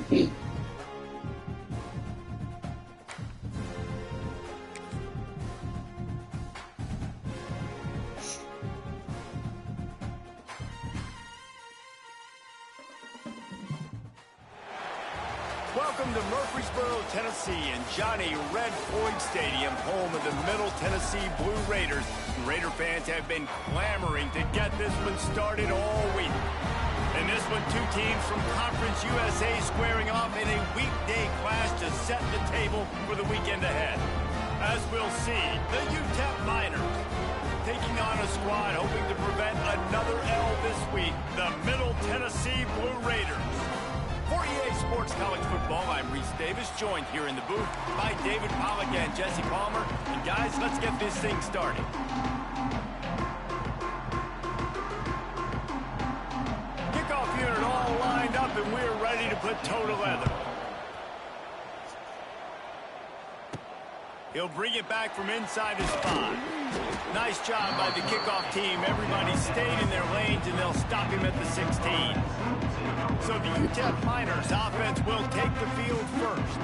Welcome to Murfreesboro, Tennessee, and Johnny Red Floyd Stadium, home of the Middle Tennessee Blue Raiders. Raider fans have been clamoring to get this one started all week. In this one, two teams from Conference USA squaring off in a weekday clash to set the table for the weekend ahead. As we'll see, the UTEP Miners taking on a squad hoping to prevent another L this week, the Middle Tennessee Blue Raiders. For EA Sports College Football, I'm Reese Davis, joined here in the booth by David Pollack and Jesse Palmer. And guys, let's get this thing started. Kickoff unit all lined up, and we're ready to put toe to leather. He'll bring it back from inside his spot. Nice job by the kickoff team. Everybody stayed in their lanes, and they'll stop him at the 16. So the UTEP Miners offense will take the field first.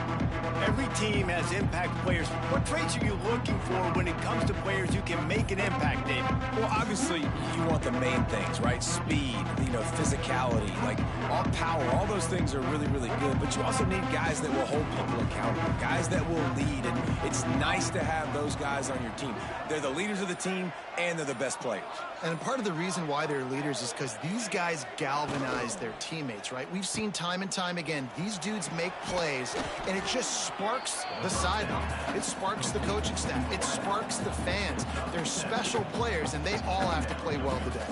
Every team has impact players. What traits are you looking for when it comes to players who can make an impact, David? Well, obviously, you want the main things, right? Speed, physicality, like all power. All those things are really, really good. But you also need guys that will hold people accountable, guys that will lead. And it's nice to have those guys on your team. They're the leaders of the team, and they're the best players. And part of the reason why they're leaders is because these guys galvanize their teammates, right? We've seen time and time again, these dudes make plays, and it just sparks the sideline. It sparks the coaching staff. It sparks the fans. They're special players, and they all have to play well today.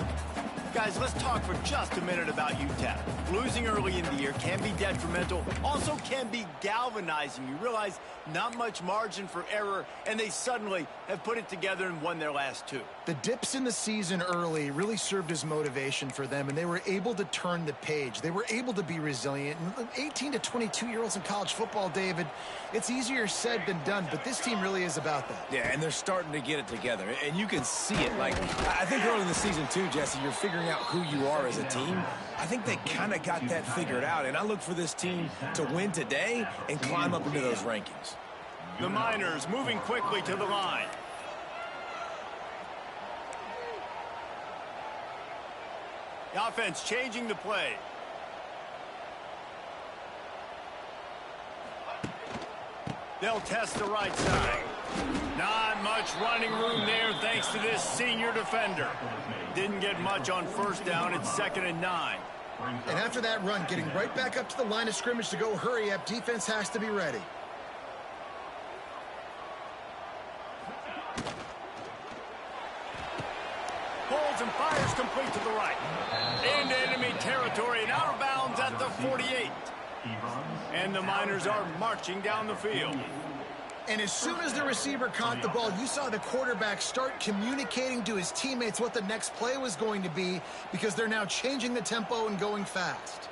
Guys, let's talk for just a minute about UTEP. Losing early in the year can be detrimental, also can be galvanizing. You realize not much margin for error, and they suddenly have put it together and won their last two. The dips in the season early really served as motivation for them, and they were able to turn the page. They were able to be resilient. And 18 to 22-year-olds in college football, David, it's easier said than done, but this team really is about that. Yeah, and they're starting to get it together, and you can see it. Like, I think early in the season, too, Jesse, you're figuring out who you are as a team. I think they kind of got that figured out, and I look for this team to win today and climb up into those rankings. The Miners moving quickly to the line. The offense changing the play. They'll test the right side. Not much running room there thanks to this senior defender. Didn't get much on first down. It's 2nd and 9. And after that run, getting right back up to the line of scrimmage to go hurry up, defense has to be ready. Holds and fires complete to the right. Into enemy territory and out of bounds at the 48. And the Miners are marching down the field. And as soon as the receiver caught the ball, you saw the quarterback start communicating to his teammates what the next play was going to be, because they're now changing the tempo and going fast.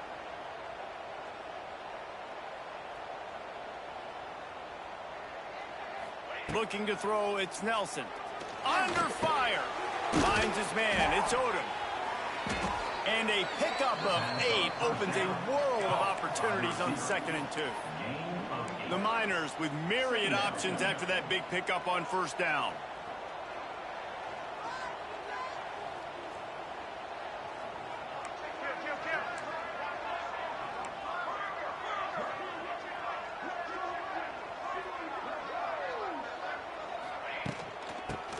Looking to throw, it's Nelson. Under fire. Finds his man, it's Odom. And a pickup of 8 opens a world of opportunities on 2nd and 2. The Miners with myriad options after that big pickup on first down.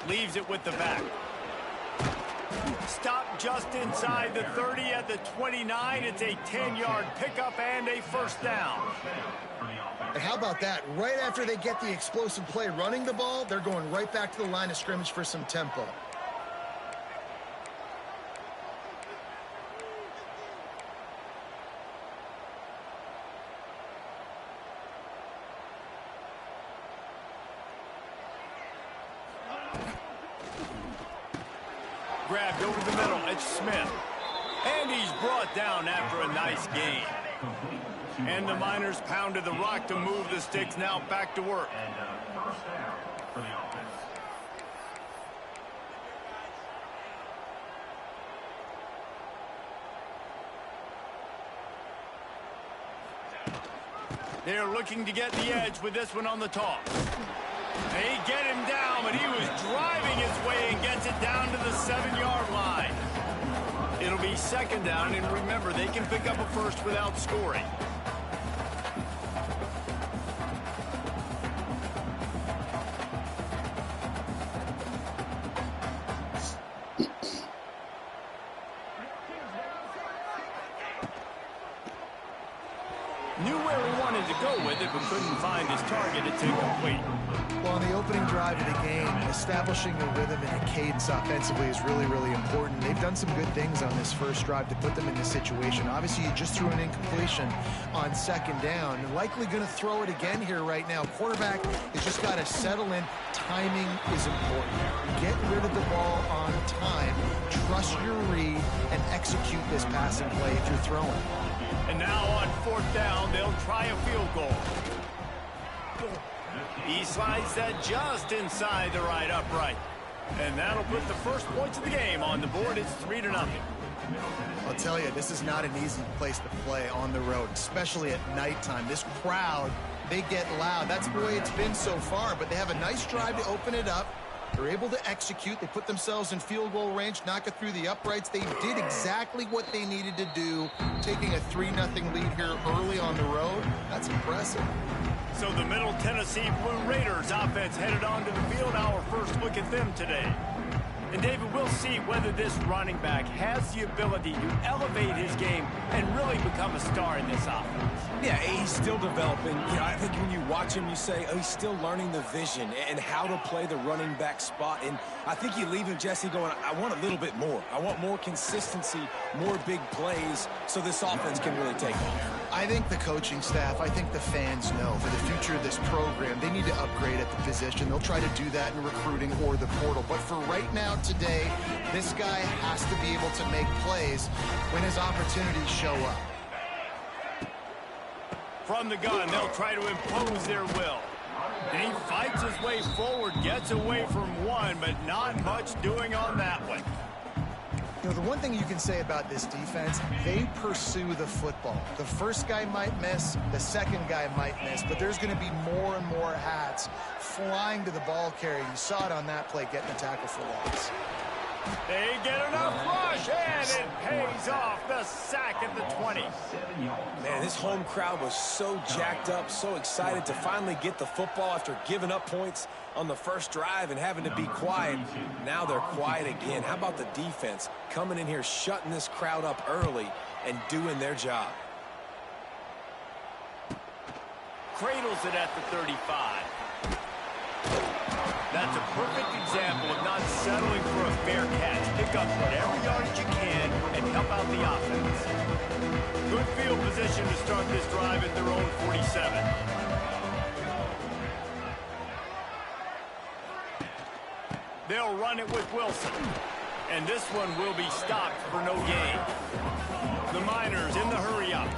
Leaves it with the back. Stop just inside the 30 at the 29. It's a 10-yard pickup and a first down. And how about that? Right after they get the explosive play running the ball, they're going right back to the line of scrimmage for some tempo. Grabbed over the middle, it's Smith. And he's brought down after a nice gain. And the Miners pounded the rock to move the sticks, now back to work. First down for the offense. They're looking to get the edge with this one on the toss. They get him down, but he was driving his way and gets it down to the 7-yard line. It'll be second down, and remember, they can pick up a first without scoring. Knew where he wanted to go with it, but couldn't find his target. It's incomplete. Well, on the opening drive of the game, establishing a rhythm and a cadence offensively is really, really important. They've done some good things on this first drive to put them in this situation. Obviously, you just threw an incompletion on second down. You're likely going to throw it again here right now. Quarterback has just got to settle in. Timing is important. Get rid of the ball on time. Trust your read and execute this passing play if you're throwing. And now on fourth down, they'll try a field goal. He slides that just inside the right upright. And that'll put the first points of the game on the board. It's 3-0. I'll tell you, this is not an easy place to play on the road, especially at nighttime. This crowd, they get loud. That's the way it's been so far, but they have a nice drive to open it up. They're able to execute. They put themselves in field goal range, knock it through the uprights. They did exactly what they needed to do, taking a 3-0 lead here early on the road. That's impressive. So the Middle Tennessee Blue Raiders offense headed onto the field. Our first look at them today. And David, we'll see whether this running back has the ability to elevate his game and really become a star in this offense. Yeah, he's still developing. You know, I think when you watch him, you say, oh, he's still learning the vision and how to play the running back spot. And I think you leave him, Jesse, going, I want a little bit more. I want more consistency, more big plays, so this offense can really take off. I think the coaching staff, I think the fans know for the future of this program, they need to upgrade at the position. They'll try to do that in recruiting or the portal. But for right now, today, this guy has to be able to make plays when his opportunities show up. From the gun, they'll try to impose their will. And he fights his way forward, gets away from one, but not much doing on that one. You know, the one thing you can say about this defense, they pursue the football. The first guy might miss, the second guy might miss, but there's going to be more and more hats flying to the ball carrier. You saw it on that play, getting the tackle for loss. They get enough rush, and it pays off. The sack at the 20. Man, this home crowd was so jacked up, so excited to finally get the football after giving up points on the first drive and having to be quiet. Now they're quiet again. How about the defense coming in here, shutting this crowd up early and doing their job? Cradles it at the 35. That's a perfect example of not settling for a fair catch. Pick up whatever yardage you can and help out the offense. Good field position to start this drive at their own 47. They'll run it with Wilson. And this one will be stopped for no gain. The Miners in the hurry-up.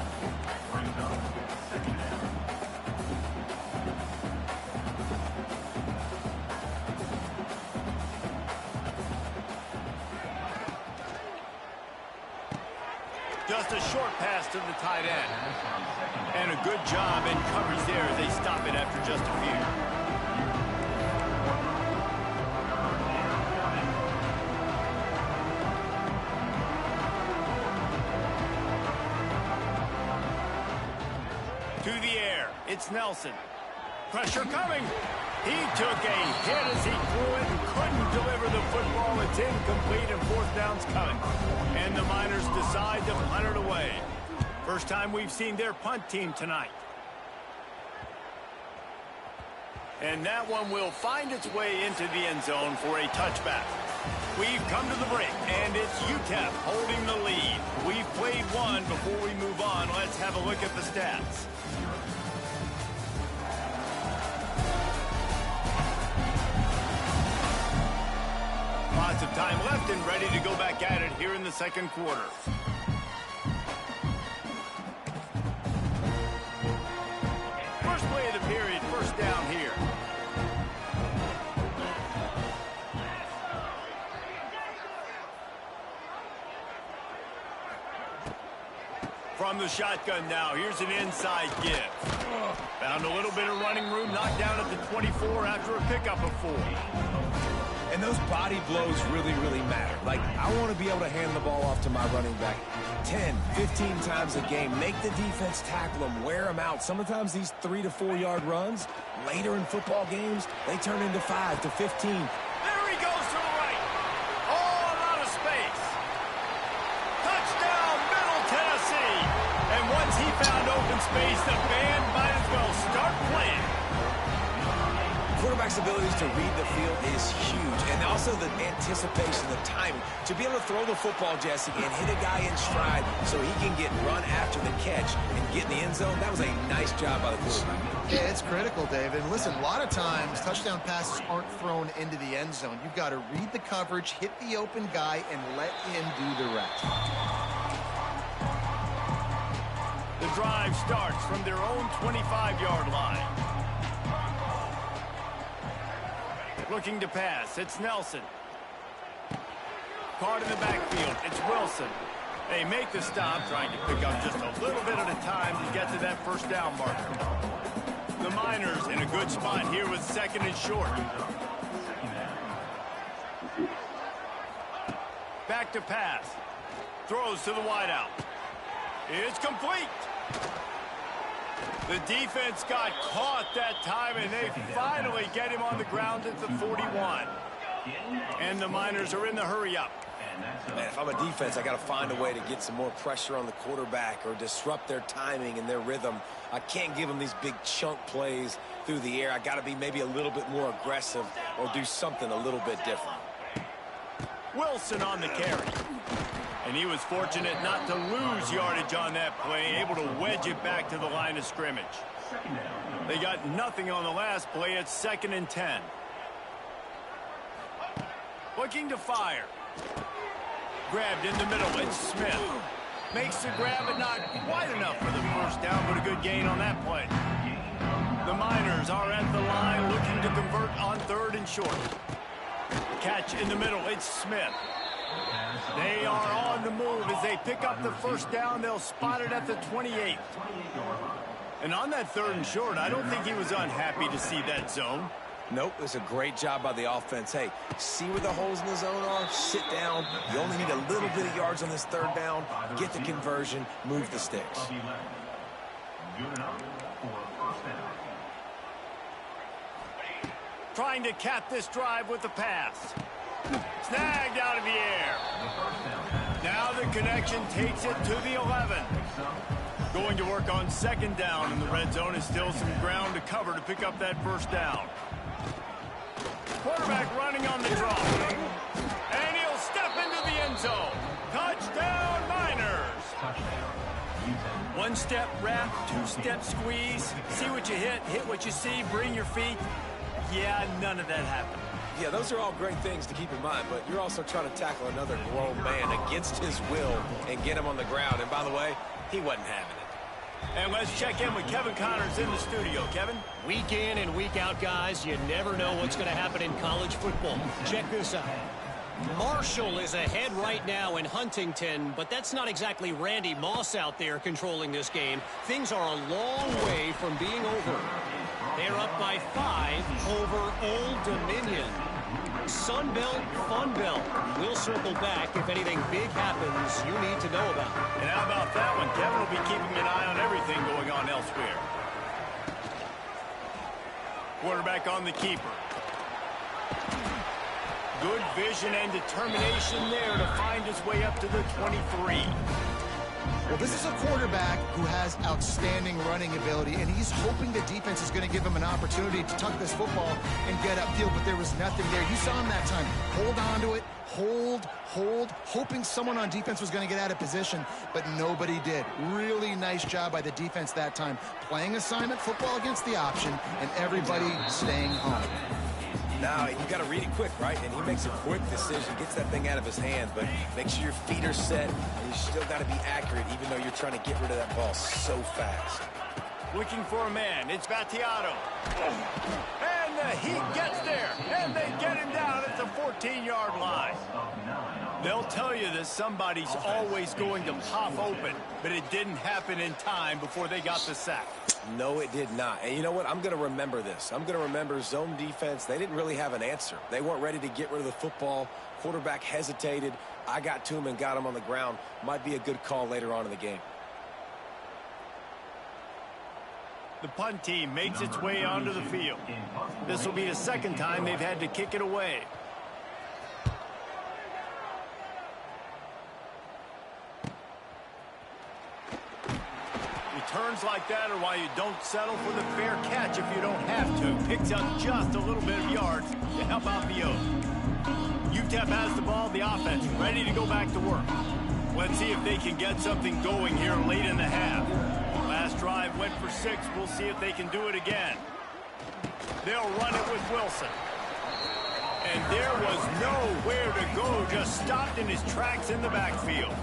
Just a short pass to the tight end. And a good job in coverage there as they stop it after just a few. To the air, it's Nelson. Pressure coming. He took a hit as he threw it and couldn't deliver the football. It's incomplete and fourth down's coming. And the Miners decide to punt it away. First time we've seen their punt team tonight. And that one will find its way into the end zone for a touchback. We've come to the break, and it's UTEP holding the lead. We've played one. Before we move on, let's have a look at the stats. Lots of time left and ready to go back at it here in the second quarter. First play of the period, first down here. From the shotgun now, here's an inside give. Found a little bit of running room, knocked down at the 24 after a pickup of 4. And those body blows really, really matter. Like, I want to be able to hand the ball off to my running back 10, 15 times a game. Make the defense tackle them, wear them out. Sometimes these 3 to 4 yard runs, later in football games, they turn into 5 to 15. There he goes to the right. All out of space. Touchdown, Middle Tennessee. And once he found open space, the band might as well start playing. Quarterback's abilities to read the field is huge, and also the anticipation, the timing. To be able to throw the football, Jesse, and hit a guy in stride so he can get run after the catch and get in the end zone, that was a nice job by the quarterback. Yeah, it's critical, David. And listen, a lot of times touchdown passes aren't thrown into the end zone. You've got to read the coverage, hit the open guy, and let him do the rest. The drive starts from their own 25-yard line. Looking to pass, it's Nelson. Caught in the backfield, it's Wilson. They make the stop, trying to pick up just a little bit at a time to get to that first down marker. The Miners in a good spot here with 2nd and short. Back to pass. Throws to the wideout. It's complete. The defense got caught that time, and they finally get him on the ground at the 41. And the Miners are in the hurry-up. Man, if I'm a defense, I got to find a way to get some more pressure on the quarterback or disrupt their timing and their rhythm. I can't give them these big chunk plays through the air. I got to be maybe a little bit more aggressive or do something a little bit different. Wilson on the carry. And he was fortunate not to lose yardage on that play, able to wedge it back to the line of scrimmage. They got nothing on the last play. It's 2nd and 10. Looking to fire. Grabbed in the middle. It's Smith. Makes the grab, but not quite enough for the first down, but a good gain on that play. The Miners are at the line looking to convert on 3rd and short. Catch in the middle. It's Smith. They are on the move as they pick up the first down. They'll spot it at the 28. And on that 3rd and short, I don't think he was unhappy to see that zone. Nope, it was a great job by the offense. Hey, see where the holes in the zone are? Sit down. You only need a little bit of yards on this 3rd down. Get the conversion. Move the sticks. Trying to cap this drive with the pass. Snagged out of the air. Now the connection takes it to the 11. Going to work on 2nd down in the red zone is still some ground to cover to pick up that first down. Quarterback running on the draw. And he'll step into the end zone. Touchdown, Miners. One-step wrap, two-step squeeze. See what you hit what you see, bring your feet. Yeah, none of that happened. Yeah, those are all great things to keep in mind, but you're also trying to tackle another grown man against his will and get him on the ground. And by the way, he wasn't having it. And let's check in with Kevin Connors in the studio. Kevin? Week in and week out, guys, you never know what's going to happen in college football. Check this out. Marshall is ahead right now in Huntington, but that's not exactly Randy Moss out there controlling this game. Things are a long way from being over. They're up by 5 over Old Dominion. Sun Belt, Fun Belt. We'll circle back if anything big happens you need to know about. And how about that one? Kevin will be keeping an eye on everything going on elsewhere. Quarterback on the keeper. Good vision and determination there to find his way up to the 23. Well, this is a quarterback who has outstanding running ability, and he's hoping the defense is going to give him an opportunity to tuck this football and get upfield, but there was nothing there. You saw him that time. Hold on to it, hold, hoping someone on defense was going to get out of position, but nobody did. Really nice job by the defense that time. Playing assignment football against the option, and everybody staying home. Now, you got to read it quick, right? And he makes a quick decision, gets that thing out of his hand, but make sure your feet are set, and you still got to be accurate, even though you're trying to get rid of that ball so fast. Looking for a man, it's Battiato. And he gets there, and they get him down at the 14-yard line. They'll tell you that somebody's always going to pop open, but it didn't happen in time before they got the sack. No, it did not. And you know what? I'm going to remember this. I'm going to remember zone defense. They didn't really have an answer. They weren't ready to get rid of the football. Quarterback hesitated. I got to him and got him on the ground. Might be a good call later on in the game. The punt team makes its way onto the field. This will be the second time they've had to kick it away. Returns like that are why you don't settle for the fair catch if you don't have to. Picks up just a little bit of yards to help out the O's. UTEP has the ball, the offense, ready to go back to work. Let's see if they can get something going here late in the half. Last drive went for 6. We'll see if they can do it again. They'll run it with Wilson. And there was nowhere to go, just stopped in his tracks in the backfield.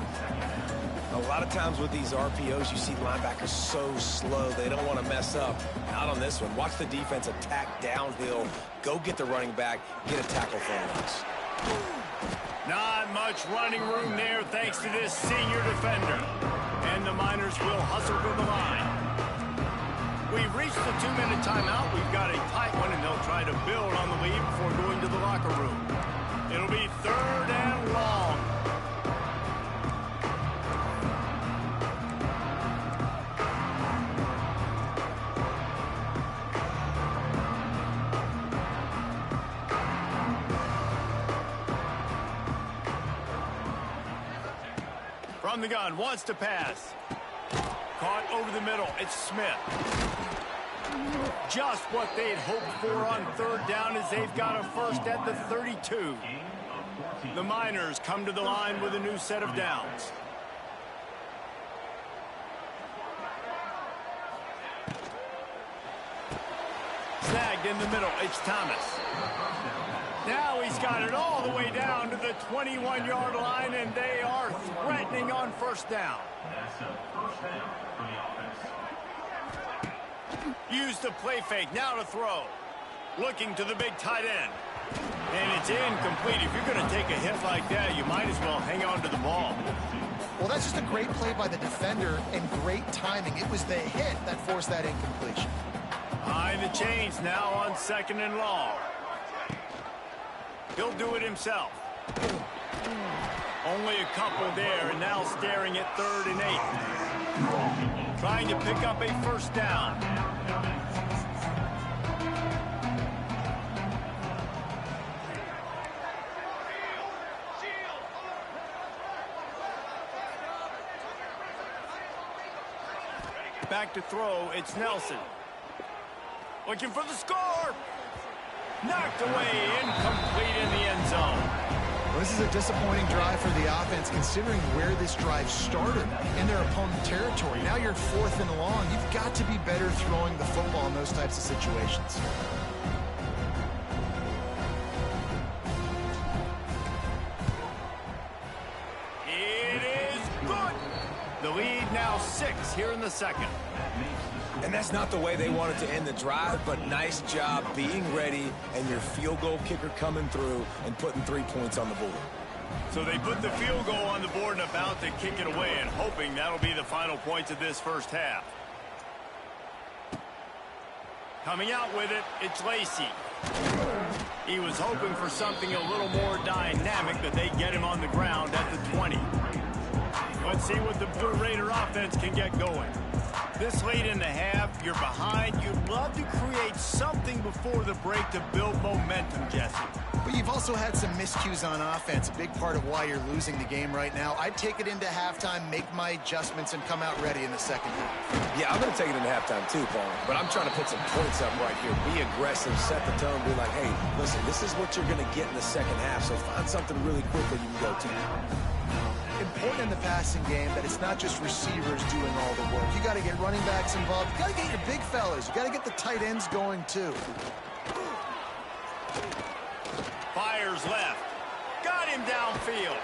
A lot of times with these RPOs, you see linebackers so slow, they don't want to mess up. Not on this one. Watch the defense attack downhill, go get the running back, get a tackle for a loss. Not much running room there thanks to this senior defender. And the Miners will hustle to the line. We've reached the 2-minute timeout. We've got a tight one, and they'll try to build on the lead before going to the locker room. It'll be 3rd and long. From the gun, wants to pass. Caught over the middle. It's Smith. Just what they'd hoped for on 3rd down as they've got a first at the 32. The Miners come to the line with a new set of downs. Snagged in the middle. It's Thomas. Now he's got it all the way down to the 21-yard line, and they are threatening on 1st down. That's a first down for the offense. Use the play fake, now to throw. Looking to the big tight end. And it's incomplete. If you're going to take a hit like that, you might as well hang on to the ball. Well, that's just a great play by the defender and great timing. It was the hit that forced that incompletion. Behind the chains now on 2nd and long. He'll do it himself. Only a couple there, and now staring at 3rd and 8. Trying to pick up a first down. Back to throw, it's Nelson. Looking for the score. Knocked away, incomplete in the end zone. Well, this is a disappointing drive for the offense considering where this drive started in their opponent territory. Now you're 4th and long. You've got to be better throwing the football in those types of situations. It is good. The lead now 6 here in the 2nd. And that's not the way they wanted to end the drive, but nice job being ready and your field goal kicker coming through and putting 3 points on the board. So they put the field goal on the board and about to kick it away and hoping that'll be the final points of this first half. Coming out with it, it's Lacey. He was hoping for something a little more dynamic, but they get him on the ground at the 20. Let's see what the Blue Raider offense can get going. This late in the half, you're behind. You'd love to create something before the break to build momentum, Jesse. But you've also had some miscues on offense, a big part of why you're losing the game right now. I'd take it into halftime, make my adjustments, and come out ready in the 2nd half. Yeah, I'm going to take it into halftime too, Paul. But I'm trying to put some points up right here. Be aggressive, set the tone, be like, hey, listen, this is what you're going to get in the 2nd half, so find something really quick that you can go to. Important in the passing game that it's not just receivers doing all the work. You got to get running backs involved. You got to get your big fellas. You got to get the tight ends going too. Fires left. Got him downfield.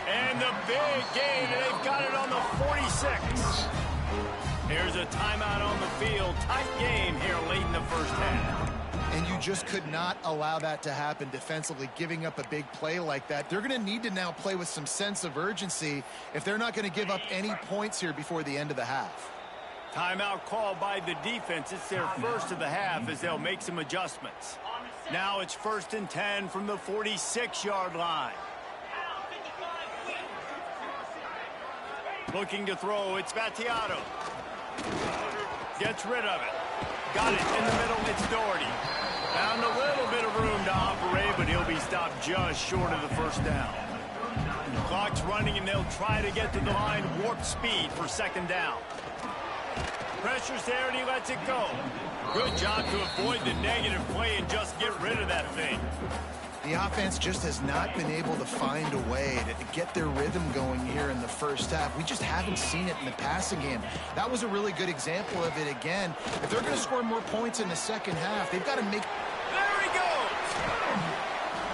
And the big gain, and they've got it on the 46. Here's a timeout on the field. Tight game here late in the first half. And you just could not allow that to happen defensively, giving up a big play like that. They're going to need to now play with some sense of urgency if they're not going to give up any points here before the end of the half. Timeout called by the defense. It's their first of the half as they'll make some adjustments. Now it's 1st and 10 from the 46-yard line. Looking to throw, it's Battiato. Gets rid of it. Got it in the middle, it's Doherty. Found a little bit of room to operate, but he'll be stopped just short of the first down. The clock's running, and they'll try to get to the line warp speed for 2nd down. Pressure's there, and he lets it go. Good job to avoid the negative play and just get rid of that thing. The offense just has not been able to find a way to get their rhythm going here in the first half. We just haven't seen it in the passing game. That was a really good example of it again. If they're going to score more points in the second half, they've got to make... There he goes!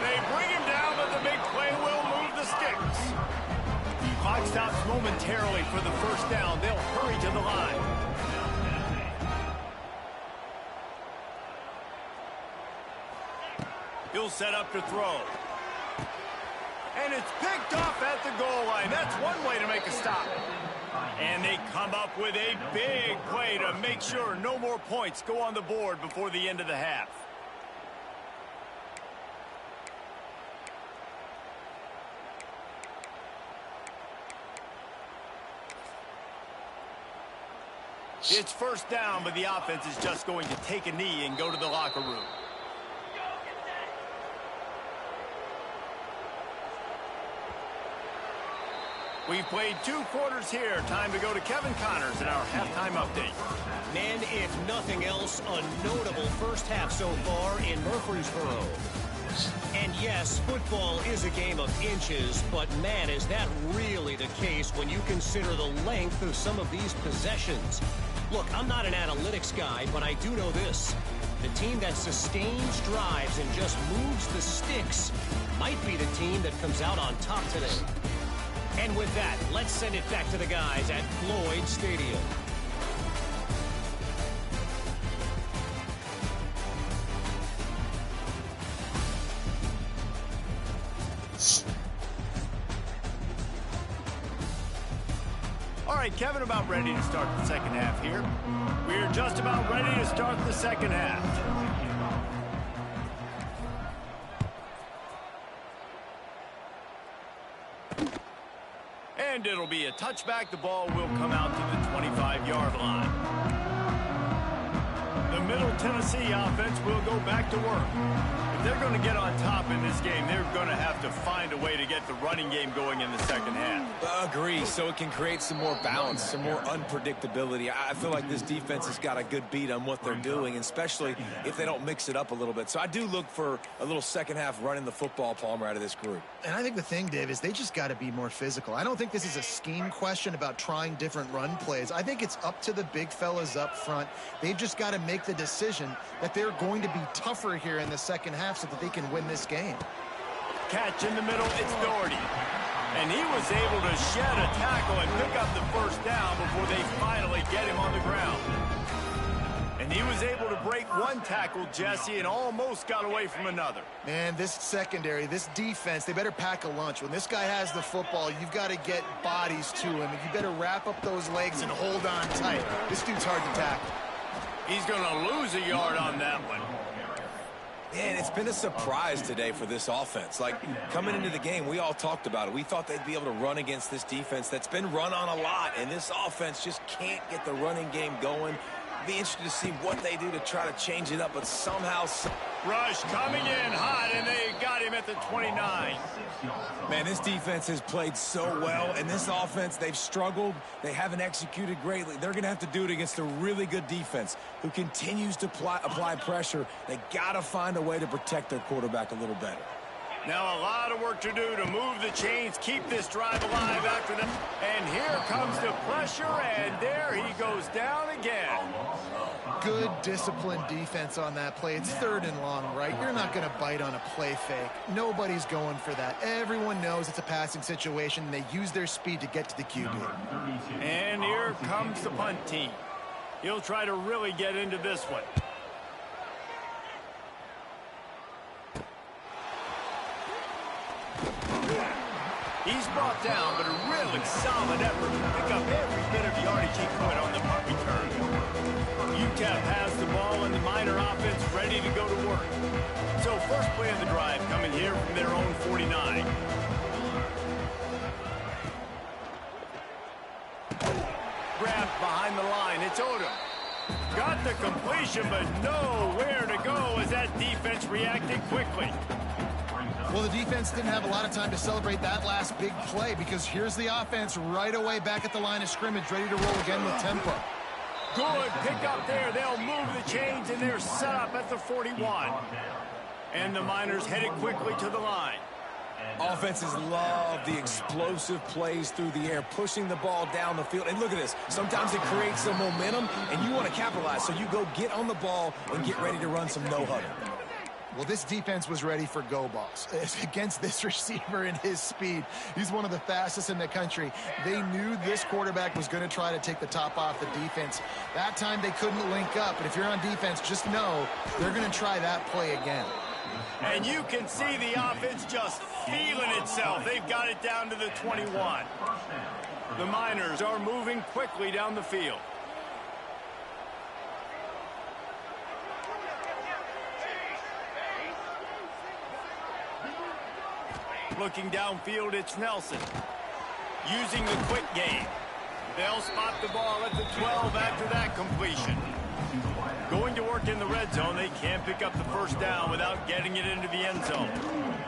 They bring him down, but the big play will move the sticks. Clock stops momentarily for the first down. They'll hurry to the line. He'll set up to throw. And it's picked off at the goal line. That's one way to make a stop. And they come up with a big play to make sure no more points go on the board before the end of the half. It's 1st down, but the offense is just going to take a knee and go to the locker room. We've played 2 quarters here. Time to go to Kevin Connors in our halftime update. Man, if nothing else, a notable first half so far in Murfreesboro. And yes, football is a game of inches, but man, is that really the case when you consider the length of some of these possessions. Look, I'm not an analytics guy, but I do know this. The team that sustains drives and just moves the sticks might be the team that comes out on top today. And with that, let's send it back to the guys at Floyd Stadium. All right, Kevin, about ready to start the second half here. We're just about ready to start the second half. And it'll be a touchback. The ball will come out to the 25-yard line. The Middle Tennessee offense will go back to work. If they're going to get on top in this game, they're going to have to find a way to get the running game going in the second half. Agree, so it can create some more balance, some more unpredictability. I feel like this defense has got a good beat on what they're doing, especially if they don't mix it up a little bit. So I do look for a little second half running the football, Palmer, out of this group. And I think the thing, Dave, is they just got to be more physical. I don't think this is a scheme question about trying different run plays. I think it's up to the big fellas up front. They've just got to make the decision that they're going to be tougher here in the second half so that they can win this game. Catch in the middle, it's Doherty. And he was able to shed a tackle and pick up the first down before they finally get him on the ground. And he was able to break one tackle, Jesse, and almost got away from another. Man, this secondary, this defense, they better pack a lunch. When this guy has the football, you've got to get bodies to him. You better wrap up those legs and hold on tight. This dude's hard to tackle. He's going to lose a yard on that one. Man, it's been a surprise today for this offense. Like, coming into the game, we all talked about it. We thought they'd be able to run against this defense that's been run on a lot, and this offense just can't get the running game going. Be interested to see what they do to try to change it up, but somehow... Rush coming in hot, and they got him at the 29. Man, this defense has played so well, and this offense, they've struggled. They haven't executed greatly. They're going to have to do it against a really good defense who continues to apply pressure. They got to find a way to protect their quarterback a little better. Now a lot of work to do to move the chains, keep this drive alive after them. And here comes the pressure, and there he goes down again. Good disciplined defense on that play. It's 3rd and long, right? You're not going to bite on a play fake. Nobody's going for that. Everyone knows it's a passing situation, and they use their speed to get to the QB. And here comes the punt team. He'll try to really get into this one. He's brought down, but a really solid effort to pick up every bit of yardage he could on the punt return. UTEP has the ball and the Miner offense ready to go to work. So first play of the drive coming here from their own 49. Grabbed behind the line. It's Odom. Got the completion, but nowhere to go as that defense reacted quickly. Well, the defense didn't have a lot of time to celebrate that last big play because here's the offense right away back at the line of scrimmage, ready to roll again with tempo. Good pick up there. They'll move the chains, and they're set up at the 41. And the Miners headed quickly to the line. Offenses love the explosive plays through the air, pushing the ball down the field. And look at this. Sometimes it creates some momentum, and you want to capitalize. So you go get on the ball and get ready to run some no-huddle. Well, this defense was ready for go balls. Against this receiver and his speed, he's one of the fastest in the country. They knew this quarterback was going to try to take the top off the defense. That time they couldn't link up, but if you're on defense, just know they're going to try that play again. And you can see the offense just feeling itself. They've got it down to the 21. The Miners are moving quickly down the field. Looking downfield, it's Nelson. Using the quick game. They'll spot the ball at the 12 after that completion. Going to work in the red zone, they can't pick up the first down without getting it into the end zone.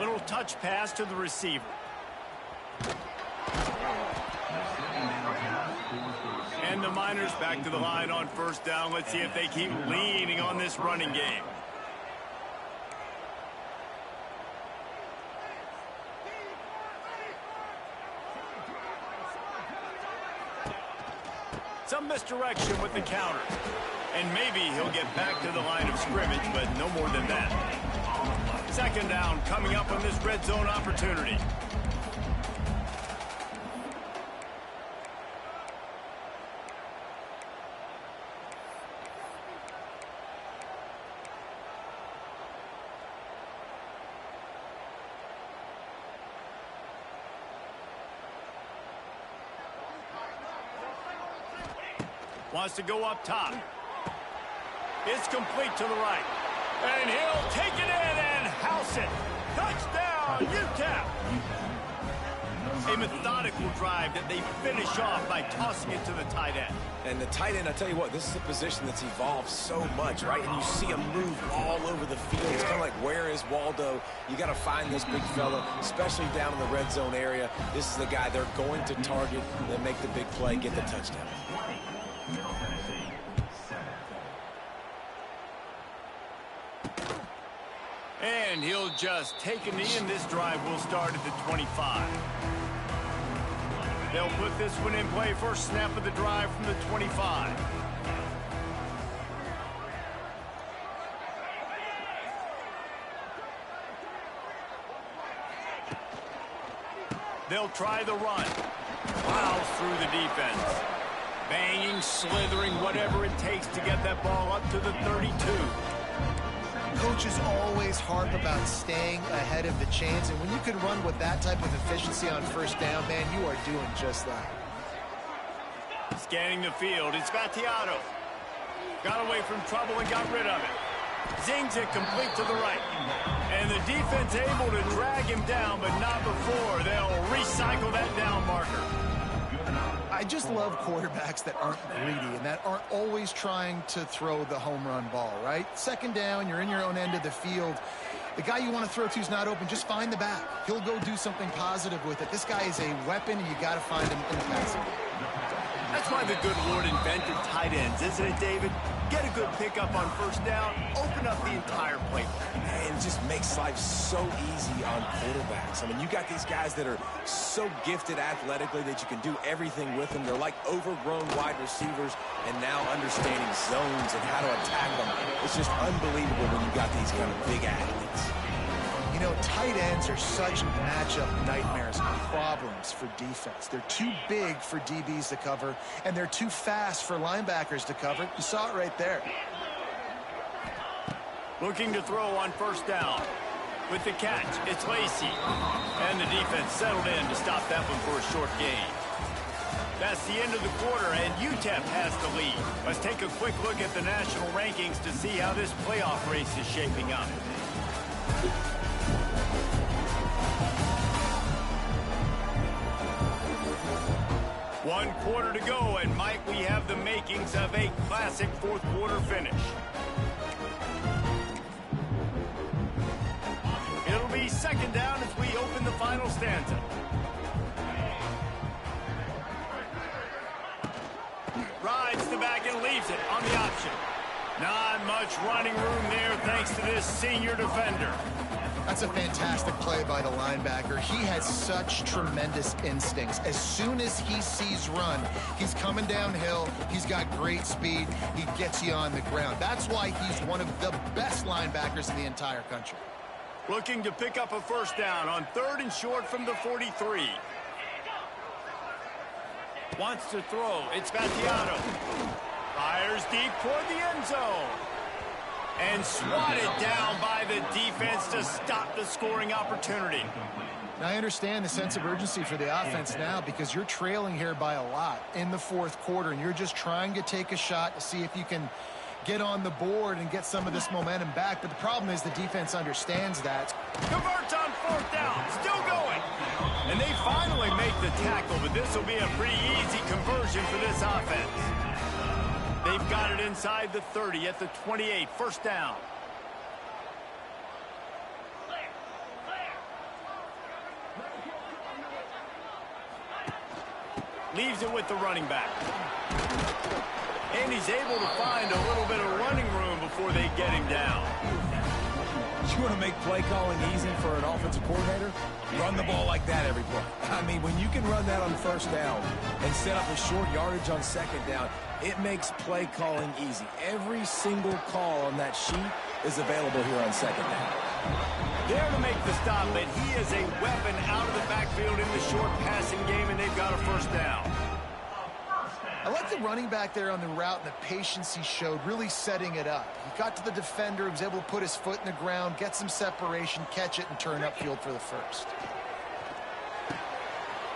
Little touch pass to the receiver. And the Miners back to the line on first down. Let's see if they keep leaning on this running game. Some misdirection with the counter. And maybe he'll get back to the line of scrimmage, but no more than that. Second down coming up on this red zone opportunity. Wants to go up top. It's complete to the right. And he'll take it in and house it. Touchdown, UTEP. A methodical drive that they finish off by tossing it to the tight end. And the tight end, I tell you what, this is a position that's evolved so much, right? And you see him move all over the field. It's kind of like, where is Waldo? You got to find this big fella, especially down in the red zone area. This is the guy they're going to target, then make the big play, get the touchdown. And he'll just take a knee, and this drive will start at the 25. They'll put this one in play. First snap of the drive from the 25. They'll try the run. Plows through the defense. Banging, slithering, whatever it takes to get that ball up to the 32. Coaches always harp about staying ahead of the chains, and when you can run with that type of efficiency on first down, man, you are doing just that. Scanning the field, it's Vattiato. Got away from trouble and got rid of it. Zings it complete to the right. And the defense able to drag him down, but not before. They'll recycle that down marker. I just love quarterbacks that aren't greedy and that aren't always trying to throw the home run ball, right? Second down, you're in your own end of the field. The guy you want to throw to is not open. Just find the back. He'll go do something positive with it. This guy is a weapon, and you got to find him in the passing game. That's why the good Lord invented tight ends, isn't it, David? Get a good pickup on first down, open up the entire playbook. And it just makes life so easy on quarterbacks. I mean, you got these guys that are so gifted athletically that you can do everything with them. They're like overgrown wide receivers, and now understanding zones and how to attack them. It's just unbelievable when you got these kind of big athletes. You know, tight ends are such matchup nightmares and problems for defense. They're too big for DBs to cover, and they're too fast for linebackers to cover. You saw it right there. Looking to throw on first down. With the catch, it's Lacey. And the defense settled in to stop that one for a short gain. That's the end of the quarter, and UTEP has the lead. Let's take a quick look at the national rankings to see how this playoff race is shaping up. One quarter to go, and Mike, we have the makings of a classic fourth quarter finish. It'll be second down as we open the final stanza. Rides the back and leaves it on the option. Not much running room there thanks to this senior defender. That's a fantastic play by the linebacker. He has such tremendous instincts. As soon as he sees run, he's coming downhill. He's got great speed. He gets you on the ground. That's why he's one of the best linebackers in the entire country. Looking to pick up a first down on 3rd and short from the 43. Wants to throw. It's Battiato. Fires deep toward the end zone. And swatted down by the defense to stop the scoring opportunity. Now, I understand the sense of urgency for the offense now because you're trailing here by a lot in the fourth quarter, and you're just trying to take a shot to see if you can get on the board and get some of this momentum back. But the problem is the defense understands that. Converts on 4th down. Still going. And they finally make the tackle, but this will be a pretty easy conversion for this offense. They've got it inside the 30 at the 28. First down. Leaves it with the running back. And he's able to find a little bit of running room before they get him down. You want to make play calling easy for an offensive coordinator? Run the ball like that every play. I mean, when you can run that on first down and set up a short yardage on second down, it makes play calling easy. Every single call on that sheet is available here on second down. There to make the stop, but he is a weapon out of the backfield in the short passing game, and they've got a first down. I like the running back there on the route and the patience he showed, really setting it up. He got to the defender, was able to put his foot in the ground, get some separation, catch it, and turn upfield for the first.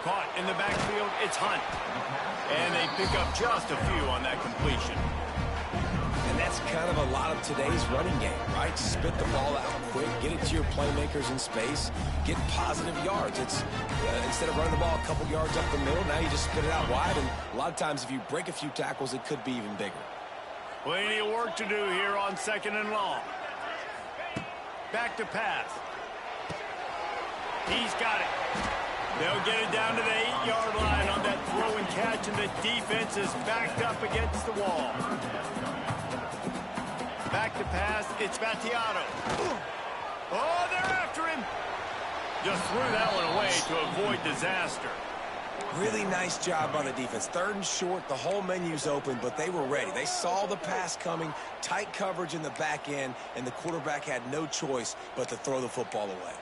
Caught in the backfield, it's Hunt. And they pick up just a few on that completion. And that's kind of a lot of today's running game, right? Spit the ball out quick, get it to your playmakers in space, get positive yards. It's instead of running the ball a couple yards up the middle, now you just spit it out wide. And a lot of times if you break a few tackles, it could be even bigger. Plenty of work to do here on 2nd and long. Back to pass. He's got it. They'll get it down to the 8-yard line on that throw and catch, and the defense is backed up against the wall. Back to pass, it's Battiato. Oh, they're after him. Just threw that one away to avoid disaster. Really nice job by the defense. 3rd and short, the whole menu's open, but they were ready. They saw the pass coming, tight coverage in the back end, and the quarterback had no choice but to throw the football away.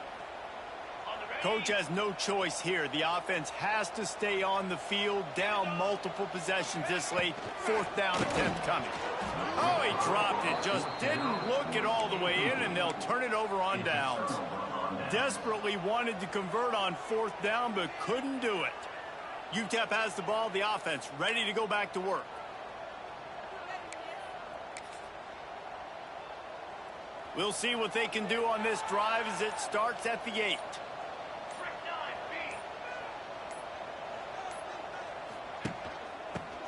Coach has no choice here. The offense has to stay on the field, down multiple possessions this late. 4th down attempt coming. Oh, he dropped it. Just didn't look it all the way in, and they'll turn it over on downs. Desperately wanted to convert on 4th down, but couldn't do it. UTEP has the ball, the offense ready to go back to work. We'll see what they can do on this drive as it starts at the 8.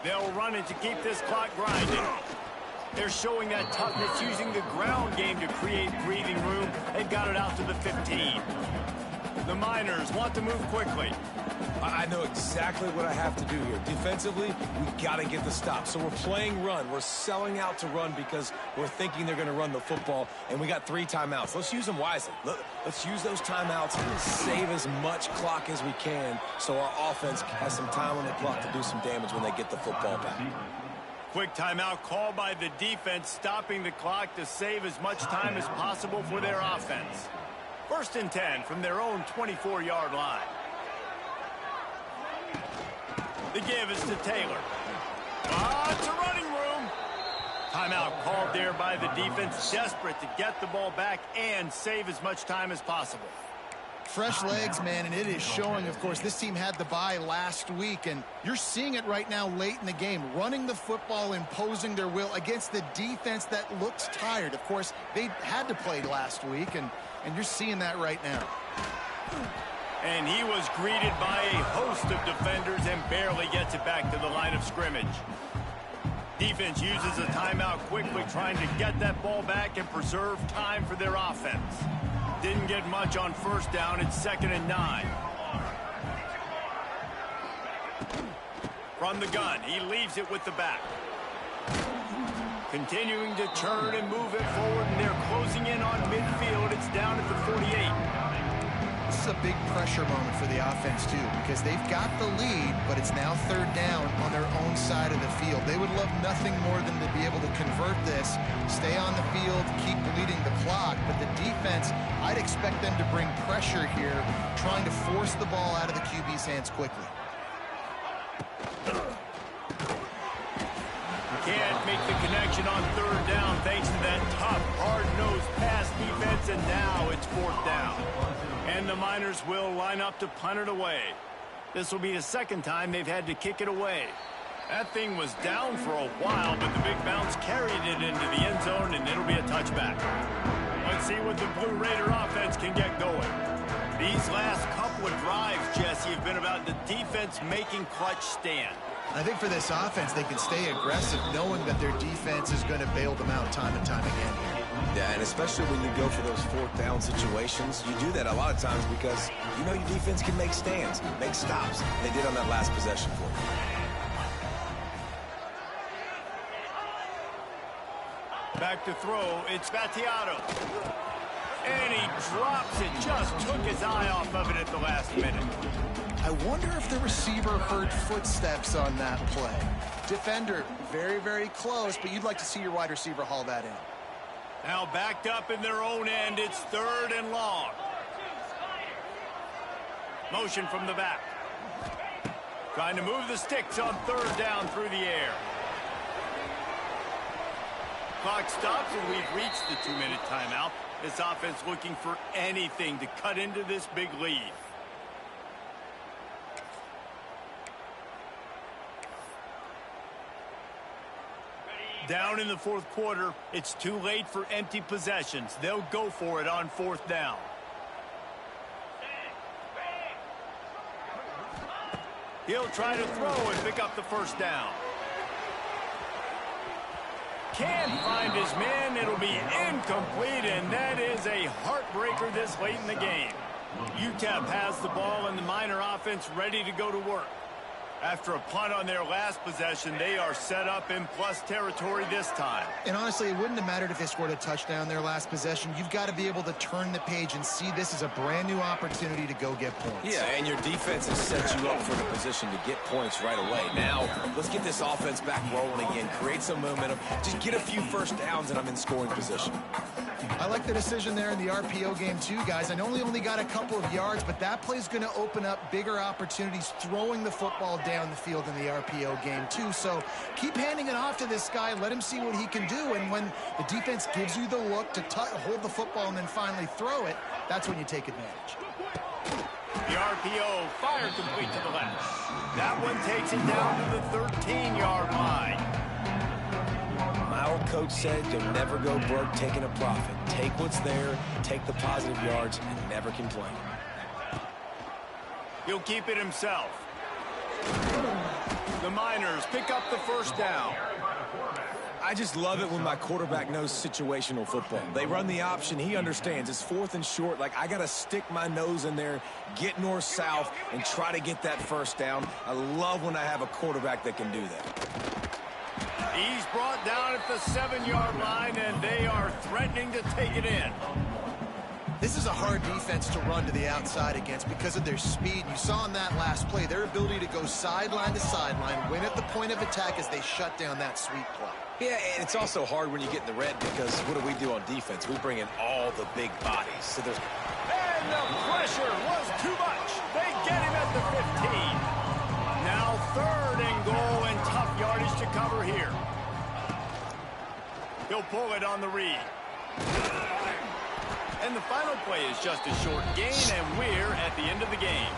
They'll run it to keep this clock grinding. They're showing that toughness using the ground game to create breathing room. They've got it out to the 15. The Miners want to move quickly. I know exactly what I have to do here. Defensively, we got to get the stop. So we're playing run. We're selling out to run because we're thinking they're going to run the football, and we got 3 timeouts. Let's use them wisely. Let's use those timeouts and save as much clock as we can so our offense has some time on the clock to do some damage when they get the football back. Quick timeout called by the defense, stopping the clock to save as much time as possible for their offense. 1st and 10 from their own 24-yard line. The give is to Taylor. It's a running room. Timeout called there by the defense, desperate to get the ball back and save as much time as possible. Fresh legs, man, and it is showing. Of course, this team had the bye last week, and you're seeing it right now late in the game, running the football, imposing their will against the defense that looks tired. Of course, they had to play last week, and you're seeing that right now. And he was greeted by a host of defenders and barely gets it back to the line of scrimmage. Defense uses a timeout quickly, trying to get that ball back and preserve time for their offense. Didn't get much on first down. It's 2nd and 9. From the gun, he leaves it with the back. Continuing to turn and move it forward, and they're closing in on midfield. It's down at the 48. This is a big pressure moment for the offense, too, because they've got the lead, but it's now 3rd down on their own side of the field. They would love nothing more than to be able to convert this, stay on the field, keep bleeding the clock. But the defense, I'd expect them to bring pressure here, trying to force the ball out of the QB's hands quickly. Can't make the connection on 3rd down thanks to that tough, hard-nosed pass defense, and now it's 4th down. And the Miners will line up to punt it away. This will be the 2nd time they've had to kick it away. That thing was down for a while, but the big bounce carried it into the end zone, and it'll be a touchback. Let's see what the Blue Raider offense can get going. These last couple of drives, Jesse, have been about the defense making clutch stand. I think for this offense, they can stay aggressive knowing that their defense is going to bail them out time and time again. Yeah, and especially when you go for those 4th down situations, you do that a lot of times because you know your defense can make stands, make stops. They did on that last possession for you. Back to throw, it's Battiato. And he drops it, just took his eye off of it at the last minute. I wonder if the receiver heard footsteps on that play. Defender, very, very close, but you'd like to see your wide receiver haul that in. Now backed up in their own end, it's 3rd and long. Motion from the back. Trying to move the sticks on 3rd down through the air. Clock stops, and we've reached the 2-minute timeout. This offense looking for anything to cut into this big lead. Down in the 4th quarter, it's too late for empty possessions. They'll go for it on 4th down. He'll try to throw and pick up the 1st down. Can't find his man. It'll be incomplete, and that is a heartbreaker this late in the game. UTEP has the ball, and the Miner offense ready to go to work. After a punt on their last possession, they are set up in plus territory this time. And honestly, it wouldn't have mattered if they scored a touchdown their last possession. You've got to be able to turn the page and see this as a brand new opportunity to go get points. Yeah, and your defense has set you up for the position to get points right away. Now, let's get this offense back rolling again, create some momentum, just get a few 1st downs, and I'm in scoring position. I like the decision there in the RPO game too, guys. I know they only got a couple of yards, but that play's going to open up bigger opportunities throwing the football down the field in the RPO game too. So keep handing it off to this guy. Let him see what he can do. And when the defense gives you the look to hold the football and then finally throw it, that's when you take advantage. The RPO, fire complete to the left. That one takes it down to the 13-yard line. My old coach said you'll never go broke taking a profit. Take what's there, take the positive yards, and never complain. He'll keep it himself. The Miners pick up the 1st down. I just love it when my quarterback knows situational football. They run the option. He understands. It's 4th and short. Like, I got to stick my nose in there, get north-south, and try to get that 1st down. I love when I have a quarterback that can do that. He's brought down at the 7-yard line, and they are threatening to take it in. This is a hard defense to run to the outside against because of their speed. You saw in that last play their ability to go sideline to sideline, win at the point of attack as they shut down that sweep play. Yeah, and it's also hard when you get in the red because what do we do on defense? We bring in all the big bodies. So there's... And the pressure was too much. They get him at the 15. Now 3rd and goal and tough yardage to cover here. He'll pull it on the read. And the final play is just a short gain, and we're at the end of the game.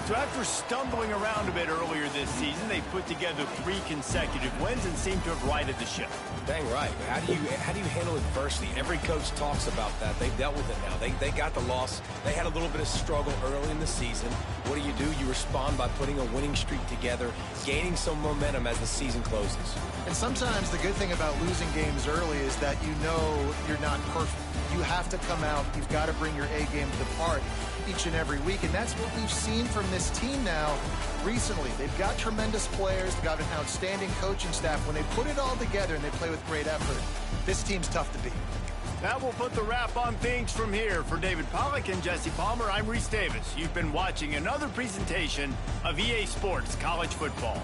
So after stumbling around a bit earlier this season, they put together 3 consecutive wins and seem to have righted the ship. Dang right. How do you handle adversity? Every coach talks about that. They've dealt with it now. They got the loss. They had a little bit of struggle early in the season. What do? You respond by putting a winning streak together, gaining some momentum as the season closes. And sometimes the good thing about losing games early is that you know you're not perfect. You have to come out. You've got to bring your A game to the party each and every week, and that's what we've seen from this team now recently. They've got tremendous players. They've got an outstanding coaching staff. When they put it all together and they play with great effort, this team's tough to beat. That will put the wrap on things from here. For David Pollack and Jesse Palmer, I'm Reese Davis. You've been watching another presentation of EA Sports College Football.